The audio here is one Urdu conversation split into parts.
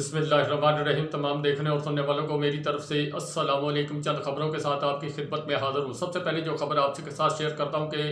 بسم اللہ الرحمن الرحیم۔ تمام دیکھنے اور سننے والوں کو میری طرف سے السلام علیکم۔ چند خبروں کے ساتھ آپ کی خدمت میں حاضر ہوں۔ سب سے پہلے جو خبر آپ کے ساتھ شیئر کرتا ہوں کہ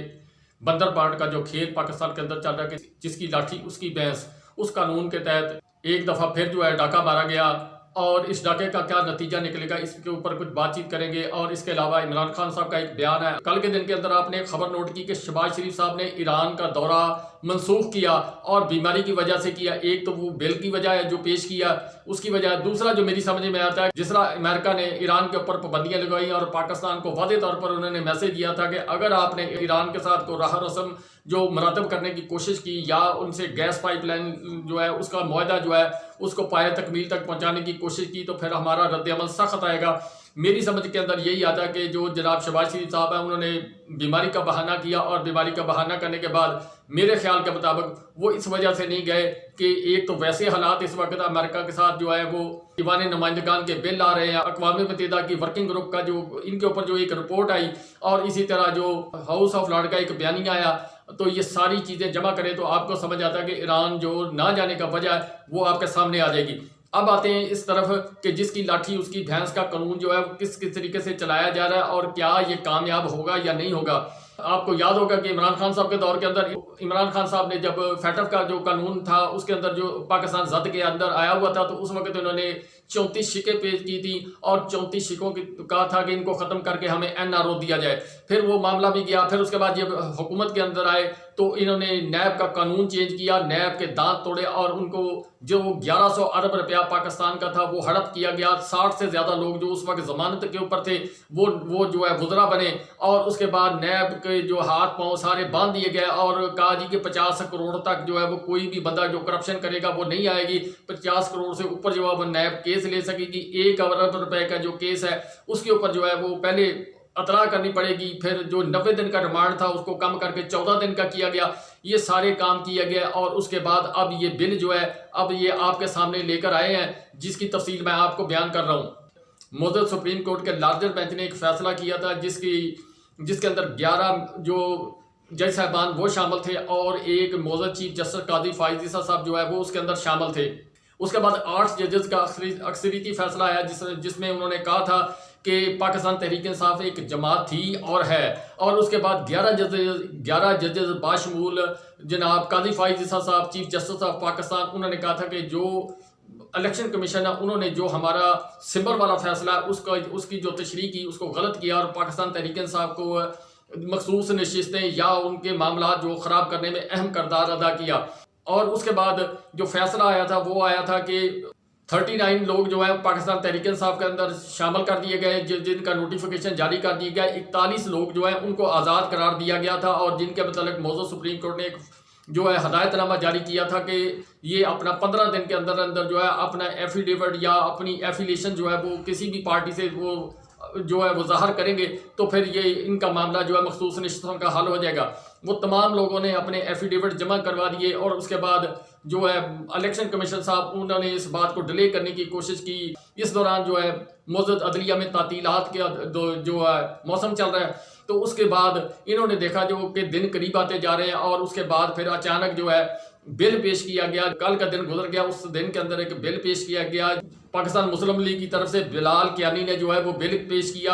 بندر بانٹ کا جو کھیل پاکستان کے اندر چل رہا ہے کہ جس کی لاٹھی اس کی بھینس، اس قانون کے تحت ایک دفعہ پھر ڈاکہ مارا گیا، اور اس ڈاکے کا کیا نتیجہ نکلے گا اس کے اوپر کچھ بات چیت کریں گے۔ اور اس کے علاوہ عمران خان صاحب کا ایک بیان ہے۔ کل کے دن کے اندر آپ نے ایک خبر نوٹ کی کہ شہباز شریف صاحب نے ایران کا دورہ منسوخ کیا، اور بیماری کی وجہ سے کیا۔ ایک تو وہ بل کی وجہ ہے جو پیش کیا، اس کی وجہ۔ دوسرا جو میری سمجھ میں آتا ہے، جس طرح امریکہ نے ایران کے اوپر پابندیاں لگائی اور پاکستان کو واضح طور پر انہوں نے میسج دیا تھا کہ اگر آپ نے ایران کے ساتھ کوئی راہ رسم جو مرتب کرنے کی کوشش کی، یا ان سے گیس پائپ لائن جو ہے اس کا معاہدہ جو ہے اس کو پایہ تکمیل تک پہنچانے کی کوشش کی، تو پھر ہمارا رد عمل سخت آئے گا۔ میری سمجھ کے اندر یہی آتا ہے کہ جو جناب شہباز شریف صاحب ہیں، انہوں نے بیماری کا بہانہ کیا، اور بیماری کا بہانہ کرنے کے بعد میرے خیال کے مطابق وہ اس وجہ سے نہیں گئے کہ ایک تو ویسے حالات اس وقت امریکہ کے ساتھ جو ہے وہ ایوان نمائندگان کے بل آ رہے ہیں، اقوام متحدہ کی ورکنگ گروپ کا جو ان کے اوپر جو ایک رپورٹ آئی، اور اسی طرح جو ہاؤس آف لارڈ کا ایک بیانیہ آیا، تو یہ ساری چیزیں جمع کریں تو آپ کو سمجھ آتا ہے کہ ایران جو نہ جانے کا وجہ ہے وہ آپ کے سامنے آ جائے گی۔ اب آتے ہیں اس طرف کہ جس کی لاٹھی اس کی بھینس کا قانون جو ہے کس طریقے سے چلایا جا رہا ہے، اور کیا یہ کامیاب ہوگا یا نہیں ہوگا۔ آپ کو یاد ہوگا کہ عمران خان صاحب کے دور کے اندر عمران خان صاحب نے جب فیٹف کا جو قانون تھا اس کے اندر جو پاکستان زد کے اندر آیا ہوا تھا، تو اس وقت انہوں نے 34 شکیں پیش کی تھی، اور 34 شکوں کی کہا تھا کہ ان کو ختم کر کے ہمیں NRO دیا جائے۔ پھر وہ معاملہ بھی گیا، پھر اس کے بعد جب حکومت کے اندر آئے تو انہوں نے نیب کا قانون چینج کیا، نیب کے دانت توڑے، اور ان کو جو 1100 ارب روپیہ پاکستان کا تھا وہ ہڑپ کیا گیا۔ 60 سے زیادہ لوگ جو اس وقت ضمانت کے اوپر تھے وہ جو ہے وزراء بنے، اور اس کے بعد نیب کے جو ہاتھ پاؤں سارے باندھ دیے گئے، اور کہا جی کہ 50 کروڑ تک جو ہے وہ کوئی بھی بندہ جو کرپشن کرے گا وہ نہیں آئے گی۔ 50 کروڑ سے اوپر جو ہے وہ نیب کیس لے سکے گی۔ 1 ارب روپے کا جو کیس ہے اس کے اوپر جو ہے وہ پہلے اطلاع کرنی پڑے گی، پھر جو 90 دن کا ریمانڈ تھا اس کو کم کر کے 14 دن کا کیا گیا۔ یہ سارے کام کیا گیا، اور اس کے بعد اب یہ بل جو ہے اب یہ آپ کے سامنے لے کر آئے ہیں، جس کی تفصیل میں آپ کو بیان کر رہا ہوں۔ معزز سپریم کورٹ کے لارجر بینچ نے ایک فیصلہ کیا تھا جس کے اندر 11 جو جج صاحبان وہ شامل تھے، اور ایک معزز چیف جسٹس قاضی فائز عیسیٰ صاحب جو ہے وہ اس کے اندر شامل تھے۔ اس کے بعد 8 ججز کا اکثریتی فیصلہ آیا جس میں انہوں نے کہا تھا کہ پاکستان تحریک انصاف ایک جماعت تھی اور ہے، اور اس کے بعد 11 ججز باشمول جناب قاضی فائز عیسیٰ صاحب چیف جسٹس آف پاکستان، انہوں نے کہا تھا کہ جو الیکشن کمیشن ہے انہوں نے جو ہمارا سمبل والا فیصلہ ہے اس کی جو تشریح کی اس کو غلط کیا، اور پاکستان تحریک انصاف کو مخصوص نشستیں یا ان کے معاملات جو خراب کرنے میں اہم کردار ادا کیا۔ اور اس کے بعد جو فیصلہ آیا تھا وہ آیا تھا کہ 39 لوگ جو ہے پاکستان تحریک انصاف کے اندر شامل کر دیے گئے، جن کا نوٹیفیکیشن جاری کر دیا گیا۔ 41 لوگ جو ہیں ان کو آزاد قرار دیا گیا تھا، اور جن کے متعلق معزز سپریم کورٹ نے ایک جو ہے ہدایت نامہ جاری کیا تھا کہ یہ اپنا 15 دن کے اندر جو ہے اپنا ایفیڈیوٹ یا اپنی ایفیلیشن جو ہے وہ کسی بھی پارٹی سے وہ جو ہے وہ ظاہر کریں گے، تو پھر یہ ان کا معاملہ جو ہے مخصوص نشستوں کا حل ہو جائے گا۔ وہ تمام لوگوں نے اپنے ایفیڈیوٹ جمع کروا دیے، اور اس کے بعد جو ہے الیکشن کمیشن صاحب انہوں نے اس بات کو ڈیلے کرنے کی کوشش کی۔ اس دوران جو ہے معزز عدلیہ میں تعطیلات کے جو ہے موسم چل رہا ہے، تو اس کے بعد انہوں نے دیکھا جو کہ دن قریب آتے جا رہے ہیں، اور اس کے بعد پھر اچانک جو ہے بل پیش کیا گیا۔ کل کا دن گزر گیا، اس دن کے اندر ایک بل پیش کیا گیا۔ پاکستان مسلم لیگ کی طرف سے بلال کیانی نے جو ہے وہ بل پیش کیا،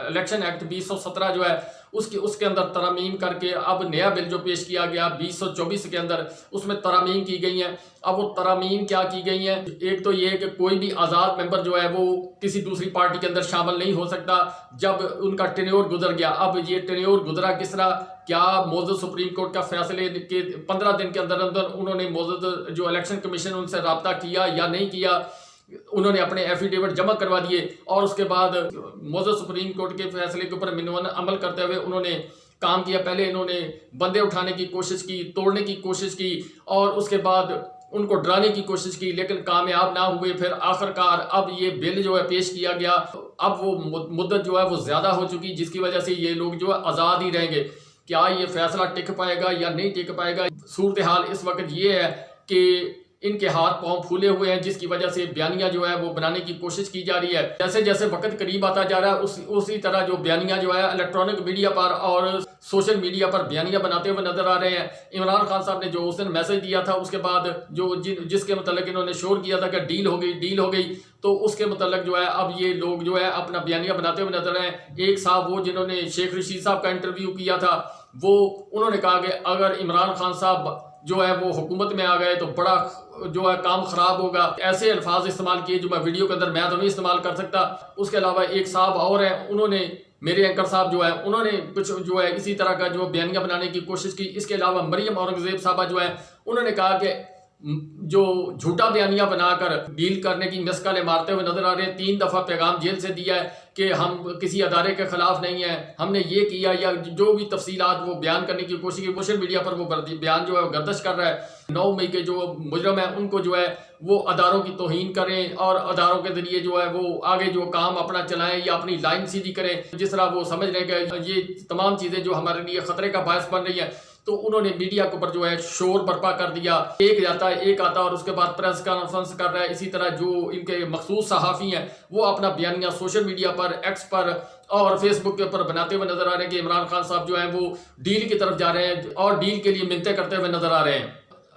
الیکشن ایکٹ 2017 جو ہے اس کے اندر ترامیم کر کے اب نیا بل جو پیش کیا گیا 2024 کے اندر اس میں ترامیم کی گئی ہیں۔ اب وہ ترامیم کیا کی گئی ہیں، ایک تو یہ کہ کوئی بھی آزاد ممبر جو ہے وہ کسی دوسری پارٹی کے اندر شامل نہیں ہو سکتا جب ان کا ٹینیور گزر گیا۔ اب یہ ٹینیور گزرا کس طرح، کیا معزز سپریم کورٹ کا فیصلے کے 15 دن کے اندر انہوں نے معزز جو الیکشن کمیشن ان سے رابطہ کیا یا نہیں کیا، انہوں نے اپنے ایفیڈیوٹ جمع کروا دیے، اور اس کے بعد معزز سپریم کورٹ کے فیصلے کے اوپر منون عمل کرتے ہوئے انہوں نے کام کیا۔ پہلے انہوں نے بندے اٹھانے کی کوشش کی، توڑنے کی کوشش کی، اور اس کے بعد ان کو ڈرانے کی کوشش کی، لیکن کامیاب نہ ہوئے۔ پھر آخرکار اب یہ بل جو ہے پیش کیا گیا، اب وہ مدت جو ہے وہ زیادہ ہو چکی، جس کی وجہ سے یہ لوگ جو ہے آزاد ہی رہیں گے۔ کیا یہ فیصلہ ٹک پائے گا یا نہیں ٹک پائے گا؟ صورتحال اس وقت یہ ہے کہ ان کے ہاتھ پاؤں پھولے ہوئے ہیں، جس کی وجہ سے بیانیہ جو ہے وہ بنانے کی کوشش کی جا رہی ہے۔ جیسے جیسے وقت قریب آتا جا رہا ہے اسی طرح جو بیانیہ جو ہے الیکٹرانک میڈیا پر اور سوشل میڈیا پر بیانیہ بناتے ہوئے نظر آ رہے ہیں۔ عمران خان صاحب نے جو اس دن میسج دیا تھا، اس کے بعد جس کے متعلق انہوں نے شور کیا تھا کہ ڈیل ہو گئی، تو اس کے متعلق جو ہے اب یہ لوگ جو ہے اپنا بیانیہ بناتے ہوئے نظر آئے ہیں۔ ایک صاحب وہ جنہوں نے شیخ رشید صاحب کا انٹرویو کیا تھا، انہوں نے کہا کہ اگر عمران خان صاحب جو ہے وہ حکومت میں آ گئے تو بڑا جو ہے کام خراب ہوگا۔ ایسے الفاظ استعمال کیے جو میں ویڈیو کے اندر میں تو نہیں استعمال کر سکتا۔ اس کے علاوہ ایک صاحب اور ہیں، انہوں نے میرے اینکر صاحب جو ہے انہوں نے کچھ جو ہے اسی طرح کا جو بیانیہ بنانے کی کوشش کی۔ اس کے علاوہ مریم اورنگزیب صاحبہ جو ہے انہوں نے کہا کہ جو جھوٹا بیانیہ بنا کر ڈیل کرنے کی مسکالیں مارتے ہوئے نظر آ رہے ہیں۔ 3 دفعہ پیغام جیل سے دیا ہے کہ ہم کسی ادارے کے خلاف نہیں ہیں، ہم نے یہ کیا، یا جو بھی تفصیلات وہ بیان کرنے کی کوشش کی۔ سوشل میڈیا پر وہ بیان جو ہے وہ گردش کر رہا ہے۔ 9 مئی کے جو مجرم ہیں ان کو جو ہے وہ اداروں کی توہین کریں اور اداروں کے ذریعے جو ہے وہ آگے جو کام اپنا چلائیں یا اپنی لائن سیدھی کریں، جس طرح وہ سمجھ رہے ہیں کہ یہ تمام چیزیں جو ہمارے لیے خطرے کا باعث بن رہی ہیں۔ تو انہوں نے میڈیا کے اوپر جو ہے شور برپا کر دیا، ایک آتا اور اس کے بعد پریس کانفرنس کر رہا ہے۔ اسی طرح جو ان کے مخصوص صحافی ہیں وہ اپنا بیانیہ سوشل میڈیا پر، ایکس پر اور فیس بک کے اوپر بناتے ہوئے نظر آ رہے ہیں کہ عمران خان صاحب جو ہیں وہ ڈیل کی طرف جا رہے ہیں اور ڈیل کے لیے منتیں کرتے ہوئے نظر آ رہے ہیں۔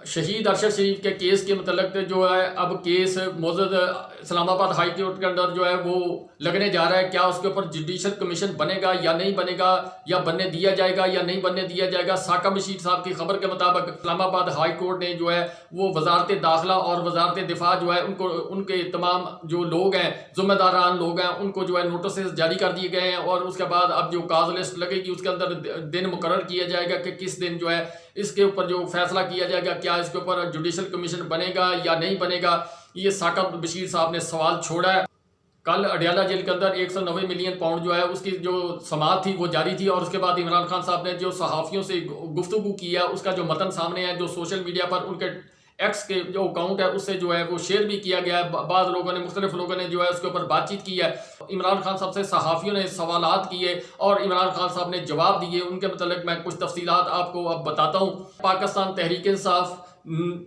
شہید ارشد شریف کے کیس کے متعلق جو ہے اب کیس موجود اسلام آباد ہائی کورٹ کے اندر جو ہے وہ لگنے جا رہا ہے۔ کیا اس کے اوپر جوڈیشل کمیشن بنے گا یا نہیں بنے گا، یا بننے دیا جائے گا یا نہیں بننے دیا جائے گا؟ ساقہ بشیر صاحب کی خبر کے مطابق اسلام آباد ہائی کورٹ نے جو ہے وہ وزارت داخلہ اور وزارت دفاع جو ہے ان کے تمام جو لوگ ہیں، ذمہ داران لوگ ہیں، ان کو جو ہے نوٹسز جاری کر دیے گئے ہیں، اور اس کے بعد اب جو کاز لسٹ لگے گی اس کے اندر دن مقرر کیا جائے گا کہ کس دن جو ہے اس کے اوپر جو فیصلہ کیا جائے گا، کیا اس کے اوپر جوڈیشل کمیشن بنے گا یا نہیں بنے گا۔ یہ ساقہ بشیر صاحب نے سوال چھوڑا ہے۔ کل اڈیالہ جیل کے اندر 190 ملین پاؤنڈ جو ہے اس کی جو سماعت تھی وہ جاری تھی، اور اس کے بعد عمران خان صاحب نے جو صحافیوں سے گفتگو کیا اس کا جو متن سامنے ہے، جو سوشل میڈیا پر ان کے ایکس کے جو اکاؤنٹ ہے اس سے جو ہے وہ شیئر بھی کیا گیا ہے۔ بعض لوگوں نے، مختلف لوگوں نے جو ہے اس کے اوپر بات چیت کی ہے۔ عمران خان صاحب سے صحافیوں نے سوالات کیے اور عمران خان صاحب نے جواب دیے۔ ان کے متعلق میں کچھ تفصیلات آپ کو اب بتاتا ہوں۔ پاکستان تحریک انصاف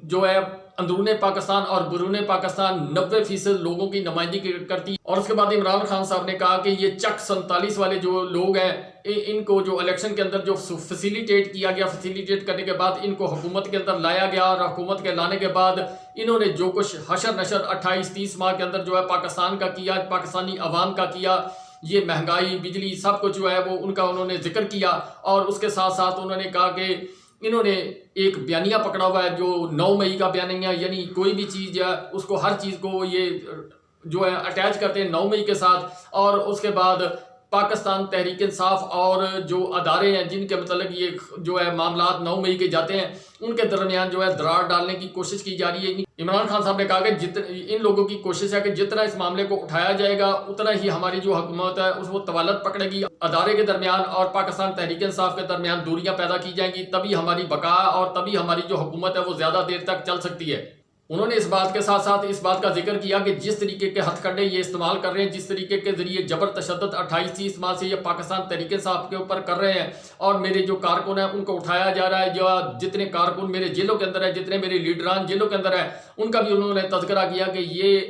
جو ہے اندرون پاکستان اور بیرون پاکستان 90% لوگوں کی نمائندگی کرتی ہے۔ اور اس کے بعد عمران خان صاحب نے کہا کہ یہ چک 47 والے جو لوگ ہیں، ان کو جو الیکشن کے اندر جو فیسیلیٹیٹ کیا گیا، فیسیلیٹیٹ کرنے کے بعد ان کو حکومت کے اندر لایا گیا، اور حکومت کے لانے کے بعد انہوں نے جو کچھ حشر نشر 28-30 ماہ کے اندر جو ہے پاکستان کا کیا، پاکستانی عوام کا کیا، یہ مہنگائی، بجلی، سب کچھ جو ہے وہ انہوں نے ذکر کیا۔ اور اس کے ساتھ ساتھ انہوں نے کہا کہ انہوں نے ایک بیانیہ پکڑا ہوا ہے جو 9 مئی کا بیانیہ، یعنی کوئی بھی چیز ہے اس کو، ہر چیز کو یہ جو ہے اٹیچ کرتے ہیں 9 مئی کے ساتھ۔ اور اس کے بعد پاکستان تحریک انصاف اور جو ادارے ہیں جن کے متعلق یہ جو ہے معاملات 9 مئی کے جاتے ہیں، ان کے درمیان جو ہے درار ڈالنے کی کوشش کی جا رہی ہے۔ عمران خان صاحب نے کہا کہ ان لوگوں کی کوشش ہے کہ جتنا اس معاملے کو اٹھایا جائے گا اتنا ہی ہماری جو حکومت ہے اس وہ طوالت پکڑے گی، ادارے کے درمیان اور پاکستان تحریک انصاف کے درمیان دوریاں پیدا کی جائیں گی، تبھی ہماری بقا اور تبھی ہماری جو حکومت ہے وہ زیادہ دیر تک چل سکتی ہے۔ انہوں نے اس بات کے ساتھ ساتھ اس بات کا ذکر کیا کہ جس طریقے کے ہتھ کنڈے یہ استعمال کر رہے ہیں، جس طریقے کے ذریعے جبر تشدد 28-30 ماہ سے یہ پاکستان تحریک انصاف کے اوپر کر رہے ہیں، اور میرے جو کارکن ہیں ان کو اٹھایا جا رہا ہے، جو جتنے کارکن میرے جیلوں کے اندر ہیں، جتنے میرے لیڈران جیلوں کے اندر ہیں، ان کا بھی انہوں نے تذکرہ کیا کہ یہ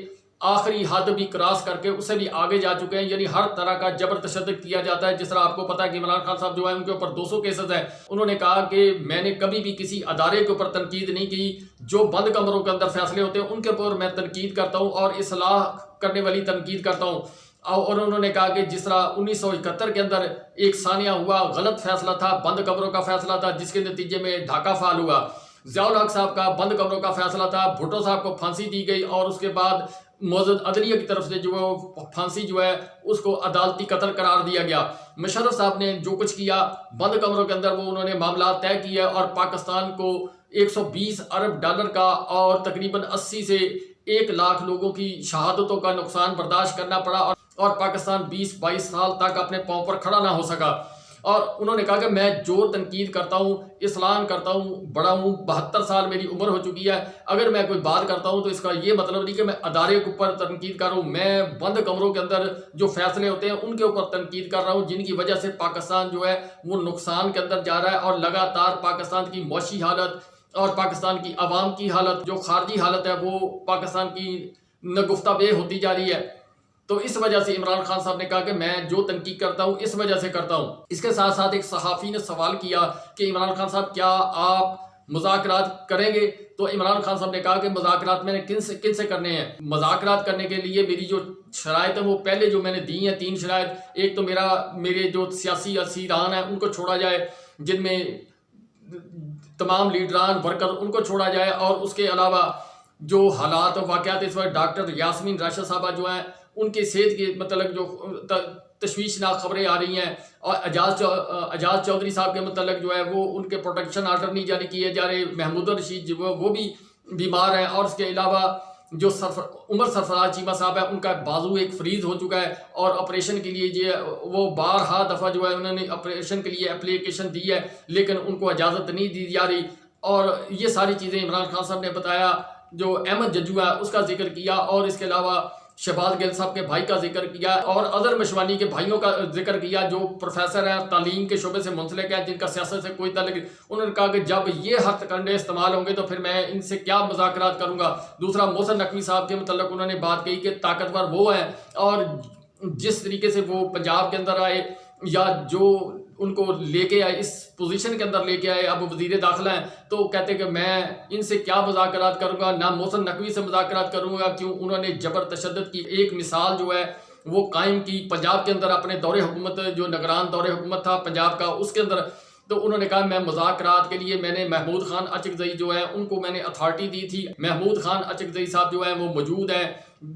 آخری حد بھی کراس کر کے اس سے بھی آگے جا چکے ہیں، یعنی ہر طرح کا جبر تشدد کیا جاتا ہے۔ جس طرح آپ کو پتا ہے کہ عمران خان صاحب جو ہے ان کے اوپر 200 کیسز ہیں۔ انہوں نے کہا کہ میں نے کبھی بھی کسی ادارے کے اوپر تنقید نہیں کی، جو بند کمروں کے اندر فیصلے ہوتے ہیں ان کے اوپر میں تنقید کرتا ہوں اور اصلاح کرنے والی تنقید کرتا ہوں۔ اور انہوں نے کہا کہ جس طرح 1971 کے اندر ایک ثانیہ ہوا، غلط فیصلہ تھا، بند کمروں کا فیصلہ تھا، جس کے نتیجے میں ڈھاکہ فعال ہوا۔ ضیاء الحق صاحب کا بند کمروں کا فیصلہ تھا، بھٹو صاحب کو پھانسی دی گئی، اور اس کے بعد موجود عدلیہ کی طرف سے جو ہے پھانسی جو ہے اس کو عدالتی قتل قرار دیا گیا۔ مشرف صاحب نے جو کچھ کیا بند کمروں کے اندر، وہ انہوں نے معاملات طے کیا اور پاکستان کو 120 ارب ڈالر کا اور تقریباً 80 سے 1 لاکھ لوگوں کی شہادتوں کا نقصان برداشت کرنا پڑا، اور پاکستان 20-22 سال تک اپنے پاؤں پر کھڑا نہ ہو سکا۔ اور انہوں نے کہا کہ میں جو تنقید کرتا ہوں، اصلاح کرتا ہوں، بڑا ہوں، 72 سال میری عمر ہو چکی ہے، اگر میں کوئی بات کرتا ہوں تو اس کا یہ مطلب نہیں کہ میں ادارے کے اوپر تنقید کر رہا ہوں، میں بند کمروں کے اندر جو فیصلے ہوتے ہیں ان کے اوپر تنقید کر رہا ہوں، جن کی وجہ سے پاکستان جو ہے وہ نقصان کے اندر جا رہا ہے، اور لگاتار پاکستان کی معاشی حالت، اور پاکستان کی عوام کی حالت، جو خارجی حالت ہے، وہ پاکستان کی نگفتہ بے ہوتی جا رہی ہے۔ تو اس وجہ سے عمران خان صاحب نے کہا کہ میں جو تنقید کرتا ہوں اس وجہ سے کرتا ہوں۔ اس کے ساتھ ساتھ ایک صحافی نے سوال کیا کہ عمران خان صاحب کیا آپ مذاکرات کریں گے؟ تو عمران خان صاحب نے کہا کہ مذاکرات میں نے کن سے کرنے ہیں؟ مذاکرات کرنے کے لیے میری جو شرائط ہیں وہ پہلے جو میں نے دی ہیں 3 شرائط، ایک تو میرے جو سیاسی اسیران ہیں ان کو چھوڑا جائے، جن میں تمام لیڈران ورکر ان کو چھوڑا جائے، اور اس کے علاوہ جو حالات و واقعات اس وقت ڈاکٹر یاسمین راشد صاحبہ جو ہیں ان کے صحت کے متعلق جو تشویشناک خبریں آ رہی ہیں، اور اعجاز چودھری صاحب کے متعلق جو ہے وہ ان کے پروٹیکشن آرڈر نہیں جاری کیے جا رہے، محمود الرشید جو وہ بھی بیمار ہیں، اور اس کے علاوہ جو عمر سرفراز چیمہ صاحب ہے ان کا بازو ایک فریز ہو چکا ہے، اور آپریشن کے لیے وہ بارہا دفعہ جو ہے انہوں نے آپریشن کے لیے اپلیکیشن دی ہے لیکن ان کو اجازت نہیں دی جا رہی۔ اور یہ ساری چیزیں عمران خان صاحب نے بتایا، جو احمد ججو ہے اس کا ذکر کیا، اور اس کے علاوہ شہباز گل صاحب کے بھائی کا ذکر کیا، اور اظہر مشوانی کے بھائیوں کا ذکر کیا جو پروفیسر ہیں، تعلیم کے شعبے سے منسلک ہیں، جن کا سیاست سے کوئی تعلق نہیں۔ انہوں نے کہا کہ جب یہ ہتھ کنڈے استعمال ہوں گے تو پھر میں ان سے کیا مذاکرات کروں گا۔ دوسرا محسن نقوی صاحب کے متعلق انہوں نے بات کہی کہ طاقتور وہ ہیں، اور جس طریقے سے وہ پنجاب کے اندر آئے یا جو ان کو لے کے آئے، اس پوزیشن کے اندر لے کے آئے، اب وزیر داخلہ ہیں، تو کہتے کہ میں ان سے کیا مذاکرات کروں گا، نہ محسن نقوی سے مذاکرات کروں گا، کیوں انہوں نے جبر تشدد کی ایک مثال جو ہے وہ قائم کی پنجاب کے اندر اپنے دور حکومت، جو نگران دور حکومت تھا پنجاب کا، اس کے اندر۔ تو انہوں نے کہا میں مذاکرات کے لیے میں نے محمود خان اچکزئی جو ہے ان کو میں نے اتھارٹی دی تھی، محمود خان اچکزئی صاحب جو ہیں وہ موجود ہیں،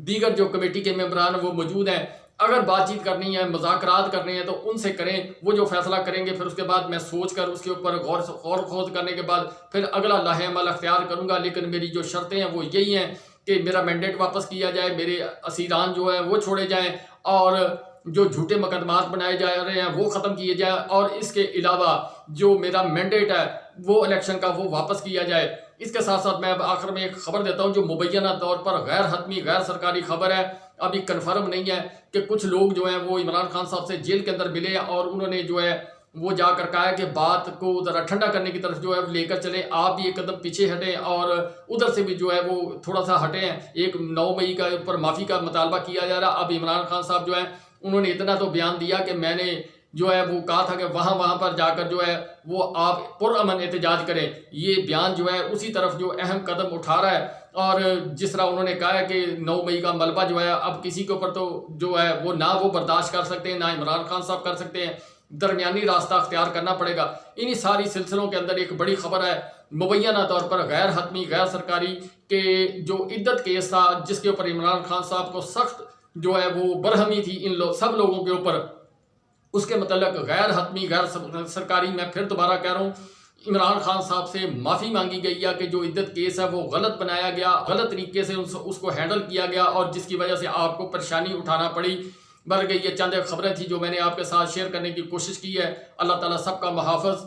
دیگر جو کمیٹی کے ممبران وہ موجود ہیں، اگر بات چیت کرنی ہے، مذاکرات کرنے ہیں تو ان سے کریں، وہ جو فیصلہ کریں گے پھر اس کے بعد میں سوچ کر اس کے اوپر غور و خوض کرنے کے بعد پھر اگلا لاہ عمل اختیار کروں گا، لیکن میری جو شرطیں ہیں وہ یہی ہیں کہ میرا مینڈیٹ واپس کیا جائے، میرے اسیران جو ہیں وہ چھوڑے جائیں، اور جو جھوٹے مقدمات بنائے جا رہے ہیں وہ ختم کیے جائیں، اور اس کے علاوہ جو میرا مینڈیٹ ہے وہ الیکشن کا وہ واپس کیا جائے۔ اس کے ساتھ ساتھ میں اب آخر میں ایک خبر دیتا ہوں جو مبینہ طور پر غیر حتمی غیر سرکاری خبر ہے، ابھی کنفرم نہیں ہے، کہ کچھ لوگ جو ہیں وہ عمران خان صاحب سے جیل کے اندر ملے اور انہوں نے جو ہے وہ جا کر کہا ہے کہ بات کو ذرا ٹھنڈا کرنے کی طرف جو ہے لے کر چلیں، آپ بھی ایک قدم پیچھے ہٹیں اور ادھر سے بھی جو ہے وہ تھوڑا سا ہٹیں۔ ایک 9 مئی کا اوپر معافی کا مطالبہ کیا جا رہا۔ اب عمران خان صاحب جو ہیں انہوں نے اتنا تو بیان دیا کہ میں نے جو ہے وہ کہا تھا کہ وہاں پر جا کر جو ہے وہ آپ پرامن احتجاج کریں، یہ بیان جو ہے اسی طرف جو اہم قدم اٹھا رہا ہے۔ اور جس طرح انہوں نے کہا ہے کہ 9 مئی کا ملبہ جو ہے اب کسی کے اوپر تو جو ہے وہ نہ وہ برداشت کر سکتے ہیں، نہ عمران خان صاحب کر سکتے ہیں، درمیانی راستہ اختیار کرنا پڑے گا۔ انہی ساری سلسلوں کے اندر ایک بڑی خبر ہے مبینہ طور پر غیر حتمی غیر سرکاری کہ جو عدت کیس تھا جس کے اوپر عمران خان صاحب کو سخت جو ہے وہ برہمی تھی ان سب لوگوں کے اوپر، اس کے متعلق غیر حتمی غیر سرکاری میں پھر دوبارہ کہہ رہا ہوں عمران خان صاحب سے معافی مانگی گئی ہے کہ جو عدت کیس ہے وہ غلط بنایا گیا، غلط طریقے سے اس کو ہینڈل کیا گیا اور جس کی وجہ سے آپ کو پریشانی اٹھانا پڑی۔ بلکہ یہ چند خبریں تھیں جو میں نے آپ کے ساتھ شیئر کرنے کی کوشش کی ہے۔ اللہ تعالیٰ سب کا محافظ۔